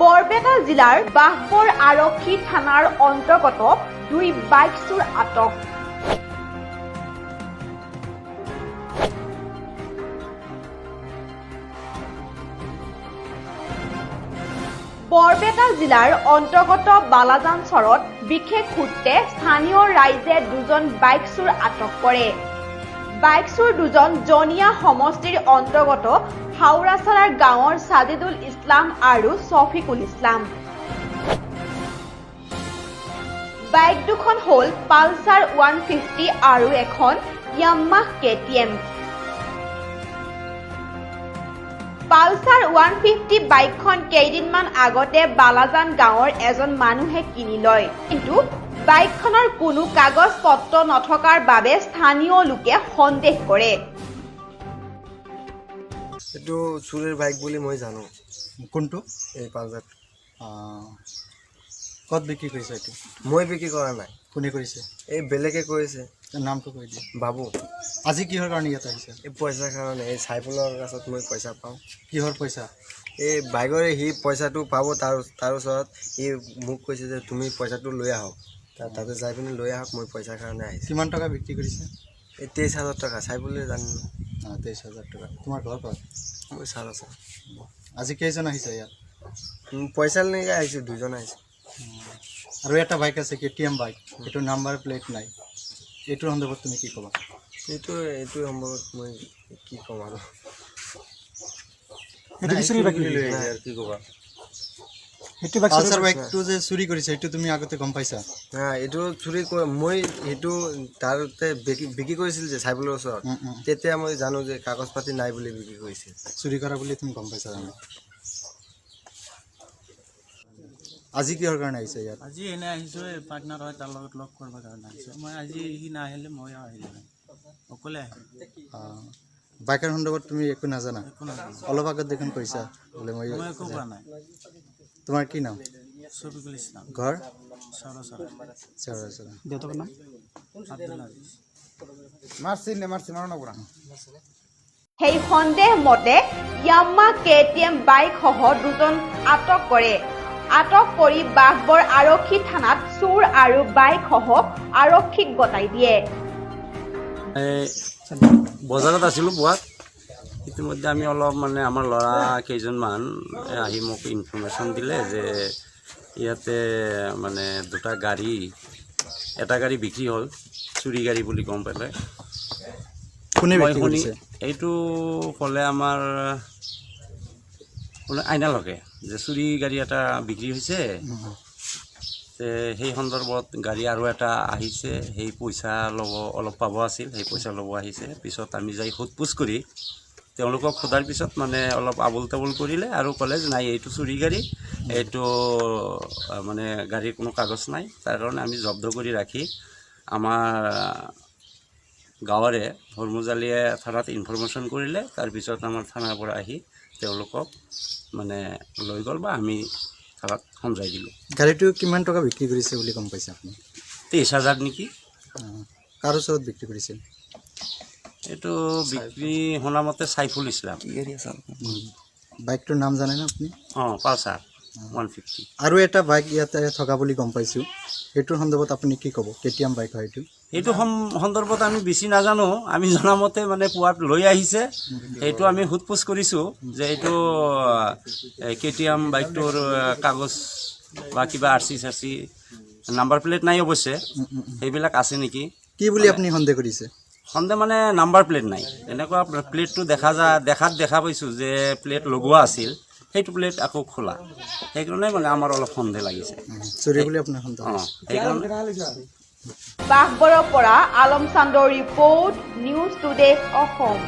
বৰপেটা জিলাৰ বাঘবৰ আৰক্ষী থানাৰ অন্তৰ্গত 2 বাইক চোৰ আটক। বৰপেটা জিলাৰ অন্তৰ্গত বালাজানচৰত বিশেষ সূত্ৰে স্থানীয় ৰাইজে 2জন বাইক চোৰ আটক কৰে। বাইক চোৰ 2জন জনিয়া সমষ্টিৰ অন্তৰ্গত হাওৰাচালাৰ গাঁৱৰ সাজিদুল ইছলাম আৰু শফিকুল ইছলাম। বাইক দুখন হ'ল পালচাৰ 150 আৰু এখন য়ামাহা KTM। পালচাৰ 150 বাইকখন কেইদিনমান আগতে বালাজান গাঁৱৰ এজন মানুহে কিনি লয়, কিন্তু বাইকখনৰ কোনো কাগজ পত্ৰ নথকাৰ বাবে স্থানীয় লোকে সন্দেহ কৰে। এইটো চুৰিৰ বাইক বুলি মই জানো। কোনটো? এই পালচাৰ। ক'ত বিক্ৰী কৰিছে এইটো? মই বিক্ৰী কৰা নাই। কোনে কৰিছে? এই বেলেগে কৰিছে। নামটো কৈ দিয়ে। বাবু। আজি কিহৰ কাৰণে ইয়াত আহিছে? এই পইচাৰ কাৰণে। এই চাইফুলৰ কাছত মই পইচা পাওঁ। কিহৰ পইচা? এই বাইকৰে সি পইচাটো পাব, তাৰ ওচৰত সি মোক কৈছে যে তুমি পইচাটো লৈ আহক। তাতে যাই পিনি লৈ আহক, মই পইচাৰ কাৰণে আহিছোঁ। কিমান টকা বিক্ৰী কৰিছে? এই 23,000 টকা। চাইফুলে জানো। 23,000 টকা। তোমাৰ ঘৰ ক'ত? মই চাল আছে। আজি কেইজন আহিছে ইয়াত? পইচা লৈকে আহিছোঁ, 2জন আহিছে। আৰু এটা বাইক আছে KTM বাইক, এইটো নাম্বাৰ প্লেট নাই। এইটোৰ সন্দৰ্ভত তুমি কি ক'বা? এইটো সম্ভৱত মই কি ক'ম আৰু। কি ক'বা? পালচাৰ বাইকটো যে চুৰি কৰিছে এইটো তুমি আগতে গম পাইছা? এইটো চুৰি মই সেইটো তাৰতে বিক্ৰী কৰিছিল যে চাইফুলৰ ওচৰত, তেতিয়া মই জানো যে কাগজ পাতি নাই বুলি বিক্ৰী কৰিছিল। চুৰি কৰা বুলি তুমি গম পাইছা জানো? আজি কিহৰ কাৰণে আহিছে ইয়াত? আজি এনে আহিছোঁ, পাৰ্টনাৰ হয় তাৰ লগত লগ কৰিবৰ কাৰণে আহিছোঁ। মই আজি সি নাহিলে মই আহিলোঁ অকলে আহিলোঁ। বাইকৰ সন্দৰ্ভত তুমি একো নাজানা? একো নাজানো। অলপ আগত দেখোন কৈছা বোলে মই একো কোৱা নাই। তোমাৰ কি নাম? শফিকুল ইছলাম। ঘৰ? চাউৰা। দেউতাকৰ নাম? আব্দুল আজিজ। সেই সন্দেহ মতে য়ামাহা KTM বাইক সহ 2জন আটক কৰে। আটক কৰি বাঘবৰ আৰক্ষী থানাত চোৰ আৰু বাইক সহ আৰক্ষীক গতাই দিয়ে। বজাৰত আছিলোঁ পুৱাত, ইতিমধ্যে আমি অলপ আমাৰ ল'ৰা কেইজনমান আহি মোক ইনফৰ্মেশ্যন দিলে যে ইয়াতে 2টা গাড়ী, এটা গাড়ী বিক্ৰী হ'ল, চুৰি গাড়ী বুলি গম পালে। কোনে মই বিক্ৰী শুনি কৰিছে? এইটো ক'লে আমাৰ আইনালকে যে চুৰি গাড়ী এটা বিক্ৰী হৈছে। সেই সন্দৰ্ভত গাড়ী আৰু এটা আহিছে, সেই পইচা ল'ব অলপ পাব আছিল, সেই পইচা ল'ব আহিছে। পিছত আমি যাই সোধ-পোছ কৰি তেওঁলোকক সোধাৰ পিছত অলপ আবুল তাবুল কৰিলে আৰু ক'লে যে নাই এইটো চুৰি গাড়ী, এইটো গাড়ীৰ কোনো কাগজ নাই। তাৰ কাৰণে আমি জব্দ কৰি ৰাখি আমাৰ গাঁৱৰে হৰমুজালিয়ে থানাত ইনফৰ্মেশ্যন কৰিলে। তাৰপিছত আমাৰ থানাৰ পৰা আহি তেওঁলোকক লৈ গ'ল বা আমি থানাত সমজাই দিলোঁ। গাড়ীটো কিমান টকা বিক্ৰী কৰিছে বুলি গম পাইছে আপুনি? 23,000 নেকি। কাৰ ওচৰত বিক্ৰী কৰিছিল? এইটো বিক্ৰী শুনামতে চাইফুল ইছলাম। বাইকটোৰ নাম জানেনে আপুনি? পালচাৰ 150। আৰু এটা বাইক ইয়াতে থকা বুলি গম পাইছোঁ, সেইটোৰ সন্দৰ্ভত আপুনি কি ক'ব? KTM বাইক হয় এইটো। এইটো সন্দৰ্ভত আমি বেছি নাজানো। আমি জনামতে পুৱাত লৈ আহিছে, সেইটো আমি সোধ-পোছ কৰিছোঁ যে এইটো KTM বাইকটোৰ কাগজ বা কিবা RC নাম্বাৰ প্লেট নাই অৱশ্যে, সেইবিলাক আছে নেকি। কি বুলি আপুনি সন্দেহ কৰিছে? সন্দেহ নাম্বাৰ প্লেট নাই। এনেকুৱা প্লেটটো দেখাত দেখা পাইছোঁ যে প্লেট লগোৱা আছিল, সেইটো প্লেট আকৌ খোলা, সেইকাৰণে আমাৰ অলপ সন্দেহ লাগিছে। চুৰি বুলি আপোনাৰ সন্দেহ? সেইকাৰণে। বাঘবৰৰ পৰা আলম চান্দৰ ৰিপৰ্ট, নিউজ টুডে অসম।